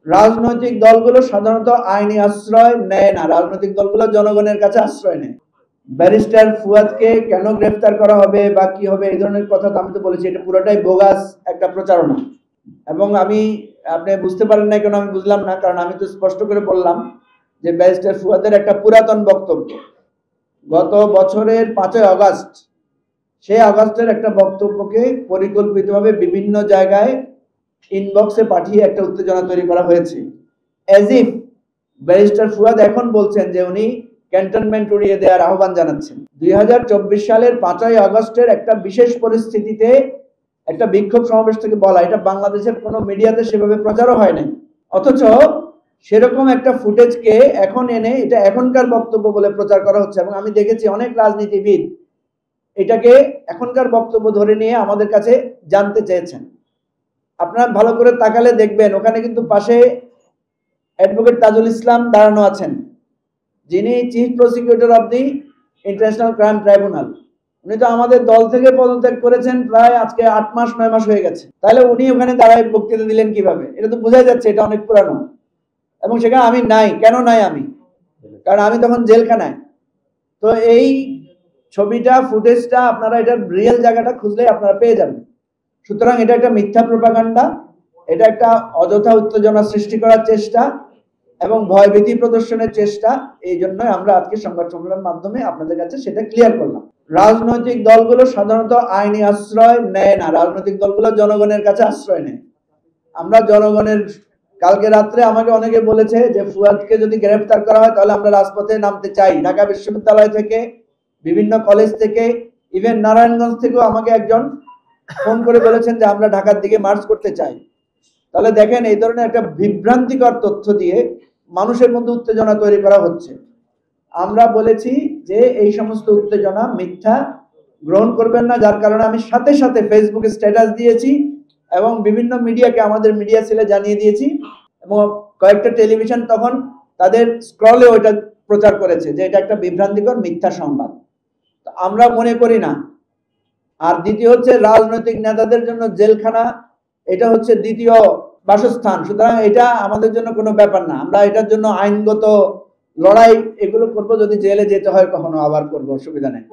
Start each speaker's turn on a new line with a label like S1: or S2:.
S1: রাজনৈতিক দলগুলো সাধারণত আইনি আশ্রয় নেয় না, রাজনৈতিক দলগুলো জনগণের কাছে আশ্রয় নেয়। ব্যারিস্টার ফুয়াদকে কেন গ্রেফতার করা হবে বা কি হবে এই ধরনের কথা তো আমি তো বলেছি, এটা পুরোটাই বোগাস একটা প্রচারণা। এবং আপনি বুঝতে পারেন না কেন আমি বুঝলাম না, কারণ আমি তো স্পষ্ট করে বললাম যে ব্যারিস্টার ফুয়াদের একটা পুরাতন বক্তব্য গত বছরের 5ই আগস্ট, সেই আগস্টের একটা বক্তব্যকে পরিকল্পিতভাবে বিভিন্ন জায়গায় ইনবক্সে পাঠিয়ে একটা উত্তেজনা তৈরি করা হয়েছে, অ্যাজ ইফ ব্যারিস্টার ফুয়াদ এখন বলছেন যে উনি ক্যান্টনমেন্ট উড়িয়ে দেওয়ার আহ্বান জানাচ্ছেন। 2024 সালের 5ই আগস্টের একটা বিশেষ পরিস্থিতিতে একটা বিক্ষোভ সমাবেশ থেকে বলা, এটা বাংলাদেশের কোনো মিডিয়াতে সেভাবে প্রচারও হয় নাই। অথচ সেরকম একটা ফুটেজকে এখন এনে এটা এখনকার বক্তব্য বলে প্রচার করা হচ্ছে। এবং আমি দেখেছি অনেক রাজনীতিবিদ এটাকে এখনকার বক্তব্য ধরে নিয়ে আমাদের কাছে জানতে চেয়েছেন। আপনারা ভালো করে তাকালে দেখবেন ওখানে কিন্তু পাশে অ্যাডভোকেট তাজুল ইসলাম দাঁড়ানো আছেন, যিনি chief prosecutor of the international crime tribunal. উনি তো আমাদের দল থেকে পদত্যাগ করেছেন প্রায় আজকে 8 মাস 9 মাস হয়ে গেছে। তাহলে উনি ওখানে দাঁড়ায় বক্তৃতা দিলেন কিভাবে? এটা তো বোঝাই যাচ্ছে এটা অনেক পুরানো। এবং সেখানে আমি নাই। কেন নাই আমি? কারণ আমি তখন জেলখানায়। তো এই ছবিটা, ফুটেজটা আপনারা এটার রিয়েল জায়গাটা খুঁজলে আপনারা পেয়ে যাবেন। সুতরাং এটা একটা মিথ্যা প্রোপাগান্ডা, এটা একটা অযথা উত্তেজনা সৃষ্টি করার চেষ্টা এবং ভয়ভীতি প্রদর্শনের চেষ্টা। এই জন্যই আমরা আজকে সংবাদ সম্মেলনের মাধ্যমে আপনাদের কাছে সেটা ক্লিয়ার করলাম। রাজনৈতিক দলগুলো সাধারণত আইনি আশ্রয় নেয় না, রাজনৈতিক দলগুলো জনগণের কাছে আশ্রয় নেয়। আমরা জনগণের, কালকে রাত্রে আমাকে অনেকে বলেছে যে ফুয়াদকে যদি গ্রেফতার করা হয় তাহলে আমরা রাজপথে নামতে চাই। ঢাকা বিশ্ববিদ্যালয় থেকে, বিভিন্ন কলেজ থেকে, ইভেন নারায়ণগঞ্জ থেকেও আমাকে একজন ফোন করে বলেছেন যে আমরা ঢাকার দিকে মার্চ করতে চাই। তাহলে দেখেন এই ধরনের একটা বিভ্রান্তিকর তথ্য দিয়ে মানুষের মধ্যে উত্তেজনা তৈরি করা হচ্ছে। আমরা বলেছি যে এই সমস্ত উত্তেজনা মিথ্যা, গ্রহণ করবেন না। যার কারণে আমি সাথে সাথে ফেসবুকে স্ট্যাটাস দিয়েছি এবং বিভিন্ন মিডিয়াকে, আমাদের মিডিয়া সেলে জানিয়ে দিয়েছি এবং কয়েকটা টেলিভিশন তখন তাদের স্ক্রলে ওইটা প্রচার করেছে যে এটা একটা বিভ্রান্তিকর মিথ্যা সংবাদ। আমরা মনে করি না। আর দ্বিতীয় হচ্ছে, রাজনৈতিক নেতাদের জন্য জেলখানা এটা হচ্ছে দ্বিতীয় বাসস্থান। সুতরাং এটা আমাদের জন্য কোনো ব্যাপার না। আমরা এটার জন্য আইনগত লড়াই এগুলো করব, যদি জেলে যেতে হয় কখনো আবার করবো, অসুবিধা নেই।